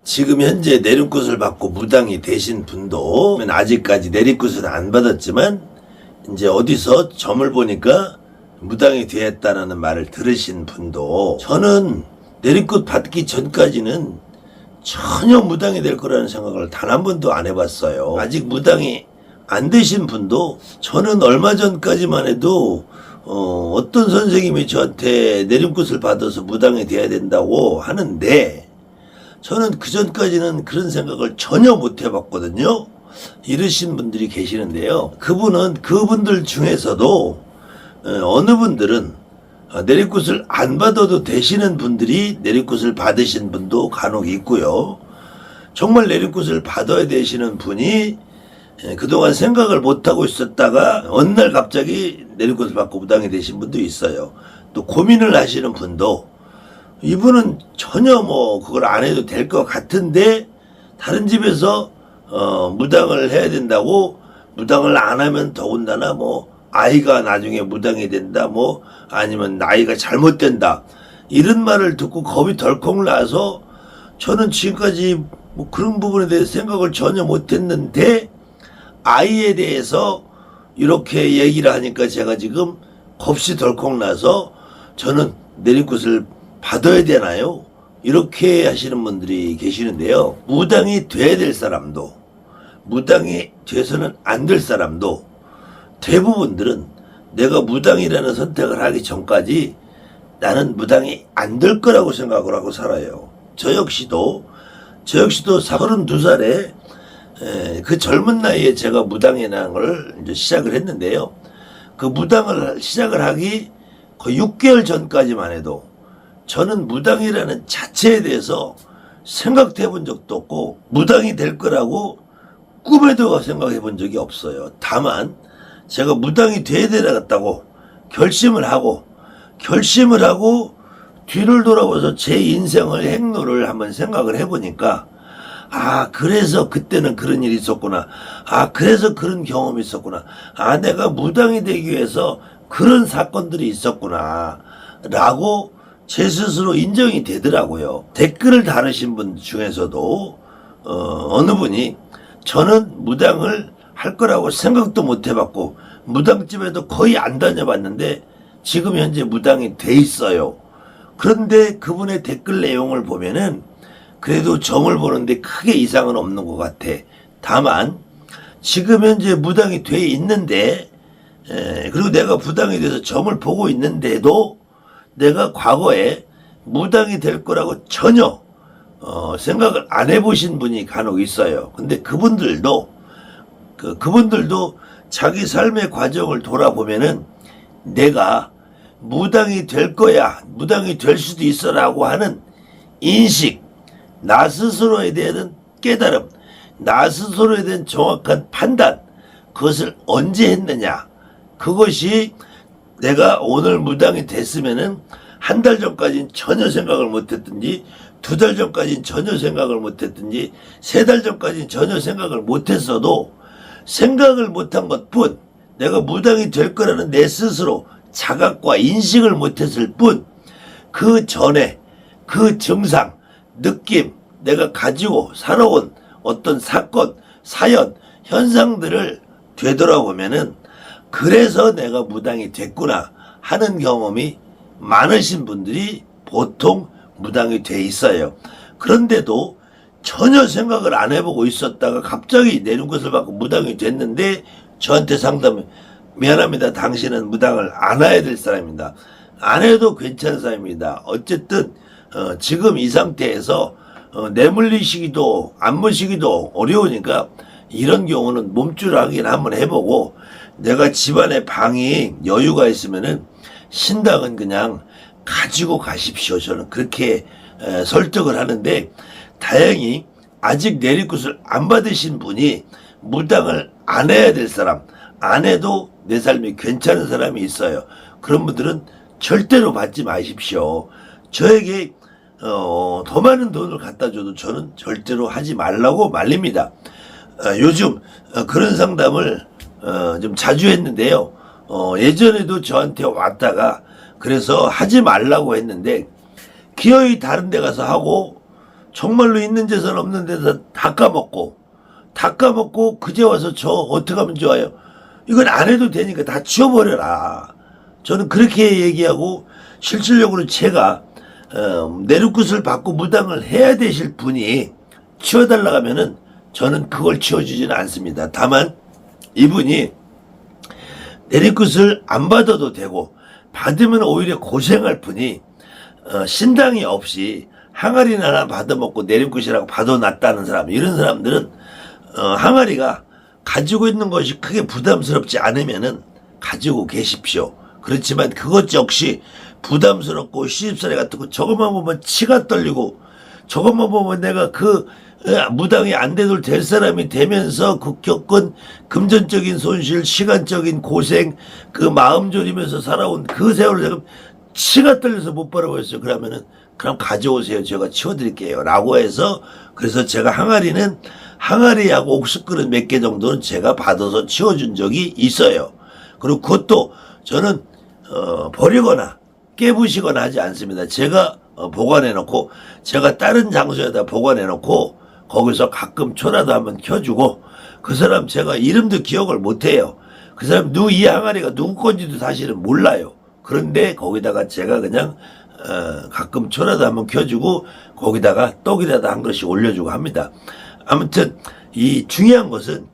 지금 현재 내림굿을 받고 무당이 되신 분도 아직까지 내림굿은 안 받았지만 이제 어디서 점을 보니까 무당이 되었다는 말을 들으신 분도, 저는 내림굿 받기 전까지는 전혀 무당이 될 거라는 생각을 단 한 번도 안 해봤어요. 아직 무당이 안 되신 분도, 저는 얼마 전까지만 해도 어떤 선생님이 저한테 내림굿을 받아서 무당이 돼야 된다고 하는데, 저는 그 전까지는 그런 생각을 전혀 못 해봤거든요. 이러신 분들이 계시는데요. 그분들 중에서도 어느 분들은 내림굿을 안 받아도 되시는 분들이 내림굿을 받으신 분도 간혹 있고요. 정말 내림굿을 받아야 되시는 분이 그동안 생각을 못하고 있었다가 어느 날 갑자기 내림굿을 받고 무당이 되신 분도 있어요. 또 고민을 하시는 분도, 이분은 전혀 그걸 안 해도 될 것 같은데 다른 집에서 무당을 해야 된다고, 무당을 안 하면 더군다나 아이가 나중에 무당이 된다, 아니면 나이가 잘못된다, 이런 말을 듣고 겁이 덜컥 나서, 저는 지금까지 그런 부분에 대해서 생각을 전혀 못했는데 아이에 대해서 이렇게 얘기를 하니까 제가 지금 겁이 덜컥 나서, 저는 내림굿을 받아야 되나요? 이렇게 하시는 분들이 계시는데요. 무당이 돼야 될 사람도, 무당이 돼서는 안 될 사람도, 대부분들은 내가 무당이라는 선택을 하기 전까지 나는 무당이 안 될 거라고 생각을 하고 살아요. 저 역시도 32살에 그 젊은 나이에 제가 무당이라는 걸 이제 시작을 했는데요. 그 무당을 시작을 하기 거의 6개월 전까지만 해도 저는 무당이라는 자체에 대해서 생각해 본 적도 없고, 무당이 될 거라고 꿈에도 생각해 본 적이 없어요. 다만 제가 무당이 돼야 되겠다고 결심을 하고 뒤를 돌아봐서 제 인생의 행로를 한번 생각을 해보니까, 그래서 그때는 그런 일이 있었구나, 그래서 그런 경험이 있었구나, 내가 무당이 되기 위해서 그런 사건들이 있었구나 라고 제 스스로 인정이 되더라고요. 댓글을 다루신 분 중에서도 어느 분이, 저는 무당을 할 거라고 생각도 못 해봤고 무당집에도 거의 안 다녀봤는데 지금 현재 무당이 돼 있어요. 그런데 그분의 댓글 내용을 보면은 그래도 점을 보는데 크게 이상은 없는 것 같아. 다만 지금 현재 무당이 돼 있는데, 그리고 내가 무당이 돼서 점을 보고 있는데도 내가 과거에 무당이 될 거라고 전혀 생각을 안 해보신 분이 간혹 있어요. 근데 그분들도 자기 삶의 과정을 돌아보면은 내가 무당이 될 거야, 무당이 될 수도 있어 라고 하는 인식, 나 스스로에 대한 깨달음, 나 스스로에 대한 정확한 판단, 그것을 언제 했느냐. 그것이 내가 오늘 무당이 됐으면은 한 달 전까지는 전혀 생각을 못했든지, 2달 전까지는 전혀 생각을 못했든지, 3달 전까지는 전혀 생각을 못했어도 생각을 못한 것뿐, 내가 무당이 될 거라는 내 스스로 자각과 인식을 못했을 뿐, 그 전에 그 증상, 느낌, 내가 가지고 살아온 어떤 사건, 사연, 현상들을 되돌아보면은 그래서 내가 무당이 됐구나 하는 경험이 많으신 분들이 보통 무당이 돼 있어요. 그런데도 전혀 생각을 안 해보고 있었다가 갑자기 내림굿을 받고 무당이 됐는데 저한테 상담을, 미안합니다, 당신은 무당을 안 해야 될 사람입니다, 안 해도 괜찮은 사람입니다. 어쨌든 지금 이 상태에서 내물리시기도 안 모시기도 어려우니까 이런 경우는 몸주라기는 한번 해보고, 내가 집안에 방이 여유가 있으면은 신당은 그냥 가지고 가십시오. 저는 그렇게 설득을 하는데, 다행히 아직 내림굿을 안 받으신 분이 무당을 안 해야 될 사람, 안 해도 내 삶이 괜찮은 사람이 있어요. 그런 분들은 절대로 받지 마십시오. 저에게 더 많은 돈을 갖다 줘도 저는 절대로 하지 말라고 말립니다. 요즘 그런 상담을 좀 자주 했는데요. 예전에도 저한테 왔다가 그래서 하지 말라고 했는데 기어이 다른 데 가서 하고 정말로 있는 재산 없는 데다 다 까먹고 그제 와서 저 어떻게 하면 좋아요? 이건 안 해도 되니까 다 치워버려라. 저는 그렇게 얘기하고 실질적으로 제가 내륙굿을 받고 무당을 해야 되실 분이 치워달라고 하면은 저는 그걸 치워주지는 않습니다. 다만 이분이 내륙굿을 안 받아도 되고 받으면 오히려 고생할 분이 신당이 없이 항아리나 하나 받아먹고 내륙굿이라고 받아놨다는 사람, 이런 사람들은 항아리가 가지고 있는 것이 크게 부담스럽지 않으면은 가지고 계십시오. 그렇지만 그것 역시 부담스럽고 시집살이 같은 거 저것만 보면 치가 떨리고 저것만 보면 내가 그 무당이 안 돼도 될 사람이 되면서 그 겪은 금전적인 손실, 시간적인 고생, 그 마음 졸이면서 살아온 그 세월을 내가 치가 떨려서 못 바라보겠어요. 그러면은 그럼 가져오세요. 제가 치워드릴게요. 라고 해서 그래서 제가 항아리하고 옥수그릇 몇 개 정도는 제가 받아서 치워준 적이 있어요. 그리고 그것도 저는 버리거나 깨부시거나 하지 않습니다. 제가 보관해놓고 제가 다른 장소에다 보관해놓고 거기서 가끔 초라도 한번 켜주고 그 사람 제가 이름도 기억을 못해요. 그 사람 이 항아리가 누구 건지도 사실은 몰라요. 그런데 거기다가 제가 그냥 가끔 초라도 한번 켜주고 거기다가 떡이라도 한 그릇씩 올려주고 합니다. 아무튼 이 중요한 것은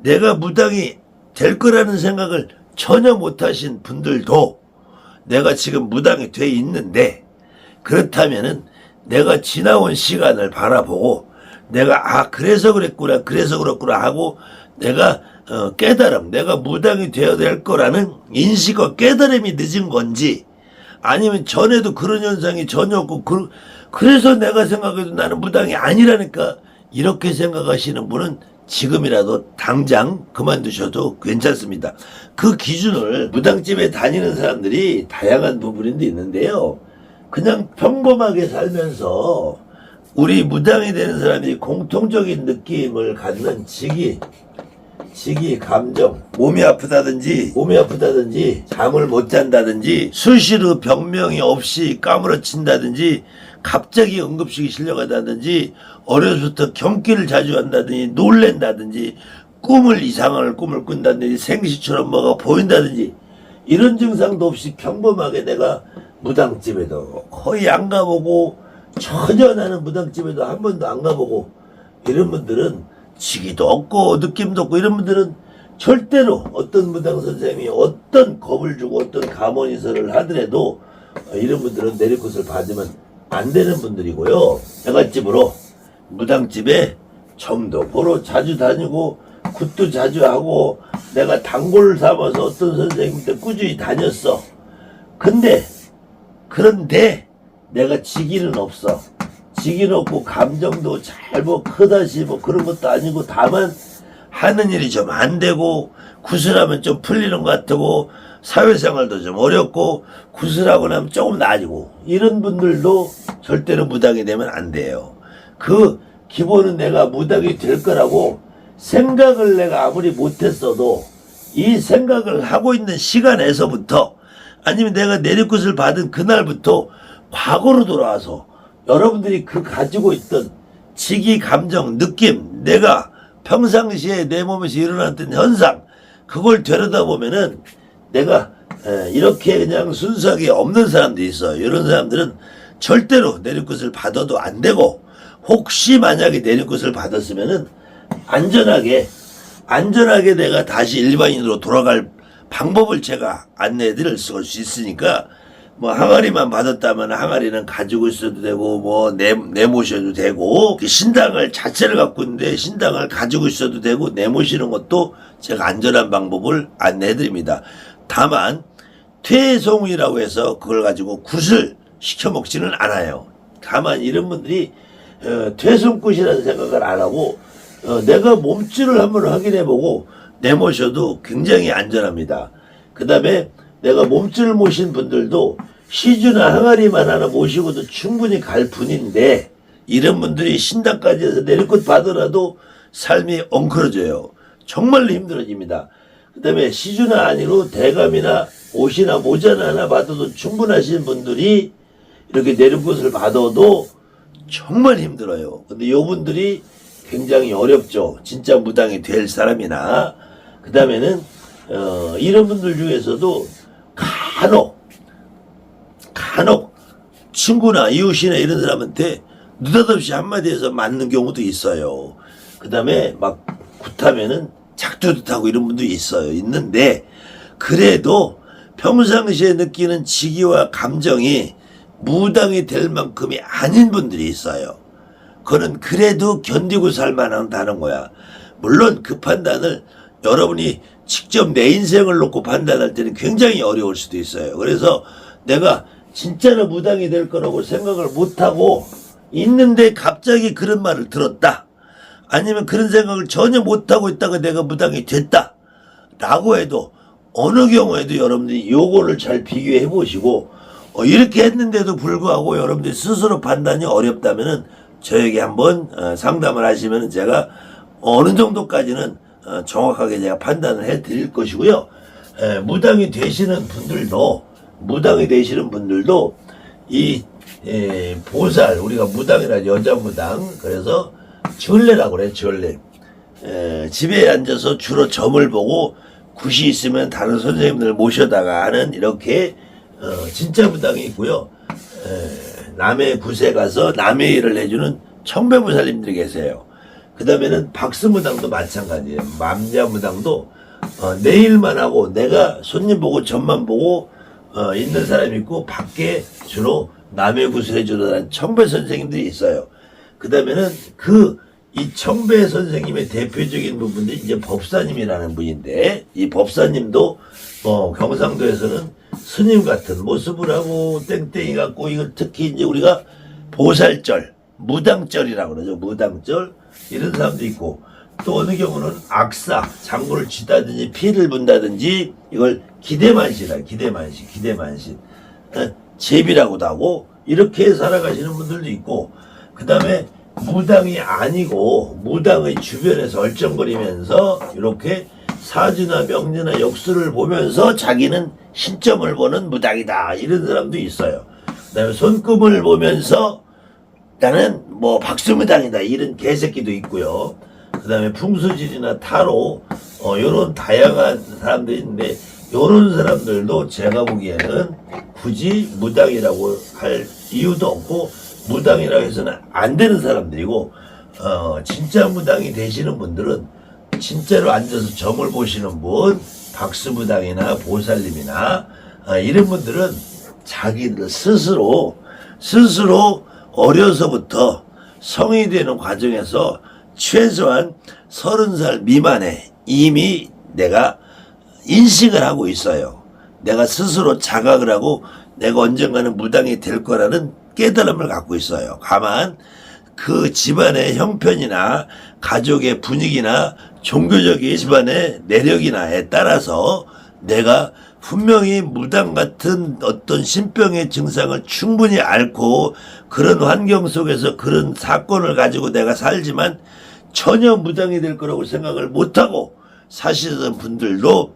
내가 무당이 될 거라는 생각을 전혀 못하신 분들도 내가 지금 무당이 돼 있는데 그렇다면은 내가 지나온 시간을 바라보고 내가 그래서 그랬구나 하고 내가 깨달음, 내가 무당이 되어야 될 거라는 인식과 깨달음이 늦은 건지 아니면 전에도 그런 현상이 전혀 없고 그래서 내가 생각해도 나는 무당이 아니라니까 이렇게 생각하시는 분은 지금이라도 당장 그만두셔도 괜찮습니다. 그 기준을 무당집에 다니는 사람들이 다양한 부분인데 있는데요. 그냥 평범하게 살면서 우리 무당이 되는 사람이 공통적인 느낌을 갖는 직위, 감정, 몸이 아프다든지 잠을 못 잔다든지 수시로 병명이 없이 까무러친다든지 갑자기 응급실에 실려가다든지 어려서부터 경기를 자주 한다든지 놀랜다든지 이상한 꿈을 꾼다든지 생시처럼 뭐가 보인다든지 이런 증상도 없이 평범하게 내가 무당집에도 거의 안 가보고 전혀 나는 무당집에도 한 번도 안 가보고 이런 분들은 직위도 없고 느낌도 없고 이런 분들은 절대로 어떤 무당 선생님이 어떤 겁을 주고 어떤 감언이설을 하더라도 이런 분들은 내리굿을 받으면 안 되는 분들이고요. 내갓집으로 무당집에 점도 보러 자주 다니고 굿도 자주 하고 내가 단골 삼아서 어떤 선생님한테 꾸준히 다녔어. 그런데 내가 직위는 없어. 직위는 없고 감정도 잘 크다시 그런 것도 아니고 다만 하는 일이 좀 안 되고 구슬하면 좀 풀리는 것 같고 사회생활도 좀 어렵고 구슬하고 나면 조금 나아지고 이런 분들도 절대로 무당이 되면 안 돼요. 그 기본은 내가 무당이 될 거라고 생각을 내가 아무리 못했어도 이 생각을 하고 있는 시간에서부터 아니면 내가 내리굿을 받은 그날부터 과거로 돌아와서 여러분들이 그 가지고 있던 직위, 감정, 느낌, 내가 평상시에 내 몸에서 일어났던 현상 그걸 되려다보면은 내가 이렇게 그냥 순수하게 없는 사람들이 있어요. 이런 사람들은 절대로 내리굿을 받아도 안 되고 혹시 만약에 내리굿을 받았으면은 안전하게 내가 다시 일반인으로 돌아갈 방법을 제가 안내해 드릴 수 있으니까 항아리만 받았다면 항아리는 가지고 있어도 되고 내모셔도 되고 신당을 자체를 갖고 있는데 신당을 가지고 있어도 되고 내모시는 것도 제가 안전한 방법을 안내해 드립니다. 다만 퇴송이라고 해서 그걸 가지고 굿을 시켜 먹지는 않아요. 다만 이런 분들이 퇴송굿이라는 생각을 안 하고 내가 몸질을 한번 확인해보고 내모셔도 굉장히 안전합니다. 그 다음에 내가 몸질을 모신 분들도 시주나 항아리만 하나 모시고도 충분히 갈 분인데 이런 분들이 신당까지 해서 내리굿 받으라도 삶이 엉클어져요. 정말로 힘들어집니다. 그 다음에 시주나 아니로 대감이나 옷이나 모자나 하나 받아도 충분하신 분들이 이렇게 내리굿을 받아도 정말 힘들어요. 근데 요분들이 굉장히 어렵죠. 진짜 무당이 될 사람이나, 그 다음에는 이런 분들 중에서도 간혹 친구나 이웃이나 이런 사람한테 느닷없이 한마디해서 맞는 경우도 있어요. 그 다음에 막 굿하면은 작두듯하고 이런 분도 있어요. 있는데 그래도 평상시에 느끼는 지기와 감정이 무당이 될 만큼이 아닌 분들이 있어요. 그거는 그래도 견디고 살만하다는 거야. 물론 그 판단을 여러분이 직접 내 인생을 놓고 판단할 때는 굉장히 어려울 수도 있어요. 그래서 내가 진짜로 무당이 될 거라고 생각을 못하고 있는데 갑자기 그런 말을 들었다. 아니면 그런 생각을 전혀 못하고 있다가 내가 무당이 됐다. 라고 해도 어느 경우에도 여러분들이 요거를 잘 비교해 보시고 이렇게 했는데도 불구하고 여러분들이 스스로 판단이 어렵다면은 저에게 한번 상담을 하시면 제가 어느 정도까지는 정확하게 제가 판단을 해 드릴 것이고요. 무당이 되시는 분들도 이 보살, 우리가 무당이라 여자 무당, 그래서 절례라고 그래. 절례. 집에 앉아서 주로 점을 보고 굿이 있으면 다른 선생님들 모셔다가 하는 이렇게 진짜 무당이 있고요. 남의 굿에 가서 남의 일을 해주는 청배무살님들이 계세요. 그 다음에는 박수무당도 마찬가지예요. 맘자무당도 내 일만 하고 내가 손님 보고 점만 보고 있는 사람이 있고, 밖에 주로 남의 굿을 해주는 청배 선생님들이 있어요. 그 다음에는 이 청배 선생님의 대표적인 부분들이 이제 법사님이라는 분인데, 이 법사님도 경상도에서는 스님 같은 모습을 하고 땡땡이 같고, 이걸 특히 이제 우리가 보살절, 무당절이라고 그러죠. 무당절 이런 사람도 있고, 또 어느 경우는 악사, 장구를 쥐다든지 피를 분다든지 이걸 기대만시라, 기대만시, 제비라고도 하고 이렇게 살아가시는 분들도 있고, 그 다음에 무당이 아니고 무당의 주변에서 얼쩡거리면서 이렇게 사주나 명리나 역수를 보면서 자기는 신점을 보는 무당이다, 이런 사람도 있어요. 그 다음에 손금을 보면서 나는 뭐 박수무당이다, 이런 개새끼도 있고요. 그 다음에 풍수질이나 타로 요런 다양한 사람들이 있는데, 요런 사람들도 제가 보기에는 굳이 무당이라고 할 이유도 없고 무당이라고 해서는 안 되는 사람들이고, 진짜 무당이 되시는 분들은 진짜로 앉아서 점을 보시는 분, 박수무당이나 보살님이나 이런 분들은 자기들 스스로 어려서부터 성이 되는 과정에서 최소한 30살 미만에 이미 내가 인식을 하고 있어요. 내가 스스로 자각을 하고 내가 언젠가는 무당이 될 거라는 깨달음을 갖고 있어요. 다만 그 집안의 형편이나 가족의 분위기나 종교적인 집안의 내력이나에 따라서 내가 분명히 무당 같은 어떤 신병의 증상을 충분히 앓고 그런 환경 속에서 그런 사건을 가지고 내가 살지만 전혀 무당이 될 거라고 생각을 못하고 사시던 분들도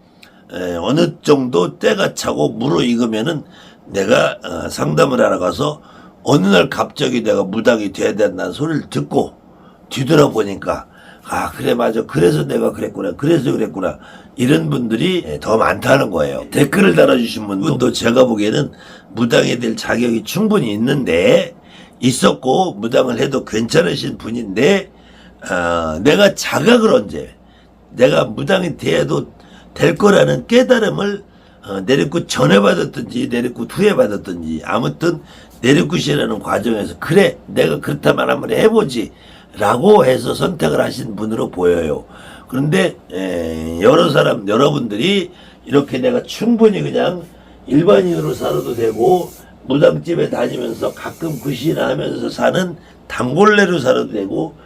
어느 정도 때가 차고 무르익으면은 내가 상담을 하러 가서 어느 날 갑자기 내가 무당이 돼야 된다는 소리를 듣고 뒤돌아보니까 아 그래 맞아, 그래서 내가 그랬구나, 그래서 그랬구나, 이런 분들이 더 많다는 거예요. 댓글을 달아주신 분도 제가 보기에는 무당이 될 자격이 충분히 있는데, 있었고 무당을 해도 괜찮으신 분인데, 내가 자각을 언제 내가 무당이 돼도 될 거라는 깨달음을 내리굿 전에 받았든지 내리굿 후에 받았든지, 아무튼 내리굿이라는 과정에서 그래 내가 그렇다면 한번 해보지 라고 해서 선택을 하신 분으로 보여요. 그런데 여러분들이 이렇게 내가 충분히 그냥 일반인으로 살아도 되고 무당집에 다니면서 가끔 굿이나 하면서 사는 단골레로 살아도 되고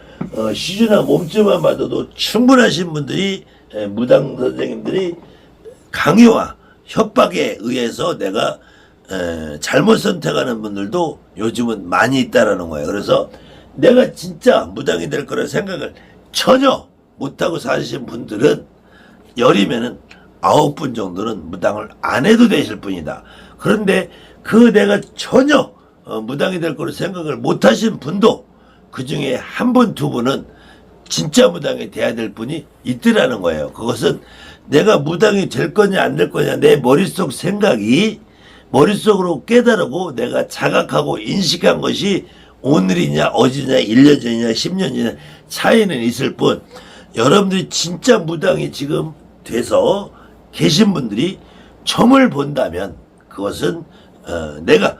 시주나 몸집만 봐도 충분하신 분들이, 무당 선생님들이 강요와 협박에 의해서 내가 잘못 선택하는 분들도 요즘은 많이 있다라는 거예요. 그래서 내가 진짜 무당이 될 거라 생각을 전혀 못하고 사신 분들은 열이면은 9분 정도는 무당을 안 해도 되실 분이다. 그런데 내가 전혀 무당이 될 거로 생각을 못 하신 분도 그 중에 한 분, 두 분은 진짜 무당이 돼야 될 분이 있더라는 거예요. 그것은 내가 무당이 될 거냐 안 될 거냐 내 머릿속 생각이 머릿속으로 깨달고 내가 자각하고 인식한 것이 오늘이냐 어제냐 1년 전이냐 10년 전이냐 차이는 있을 뿐 여러분들이 진짜 무당이 지금 돼서 계신 분들이 점을 본다면 그것은 내가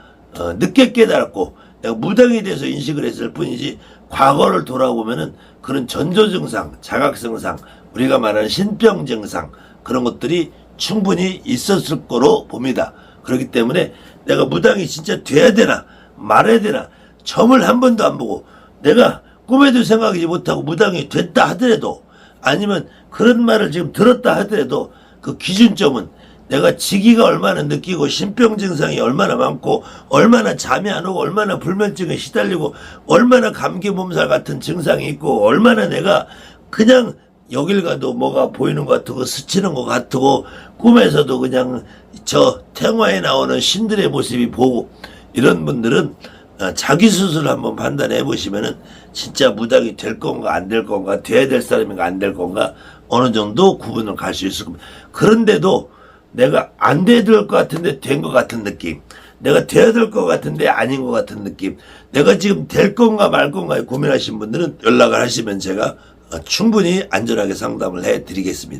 늦게 깨달았고 내가 무당이 돼서 인식을 했을 뿐이지 과거를 돌아보면은 그런 전조증상, 자각증상, 우리가 말하는 신병증상 그런 것들이 충분히 있었을 거로 봅니다. 그렇기 때문에 내가 무당이 진짜 돼야 되나 말아야 되나 점을 한 번도 안 보고 내가 꿈에도 생각하지 못하고 무당이 됐다 하더라도 아니면 그런 말을 지금 들었다 하더라도 그 기준점은 내가 지기가 얼마나 느끼고 신병 증상이 얼마나 많고 얼마나 잠이 안 오고 얼마나 불면증에 시달리고 얼마나 감기 몸살 같은 증상이 있고 얼마나 내가 그냥 여길 가도 뭐가 보이는 것 같고 스치는 것 같고 꿈에서도 그냥 저 태화에 나오는 신들의 모습이 보고 이런 분들은 자기 스스로 한번 판단해 보시면은 진짜 무당이 될 건가 안 될 건가 돼야 될 사람인가 안 될 건가 어느 정도 구분을 갈 수 있을 겁니다. 그런데도 내가 안 돼야 될 것 같은데 된 것 같은 느낌 내가 돼야 될 것 같은데 아닌 것 같은 느낌 내가 지금 될 건가 말 건가에 고민하신 분들은 연락을 하시면 제가 충분히 안전하게 상담을 해 드리겠습니다.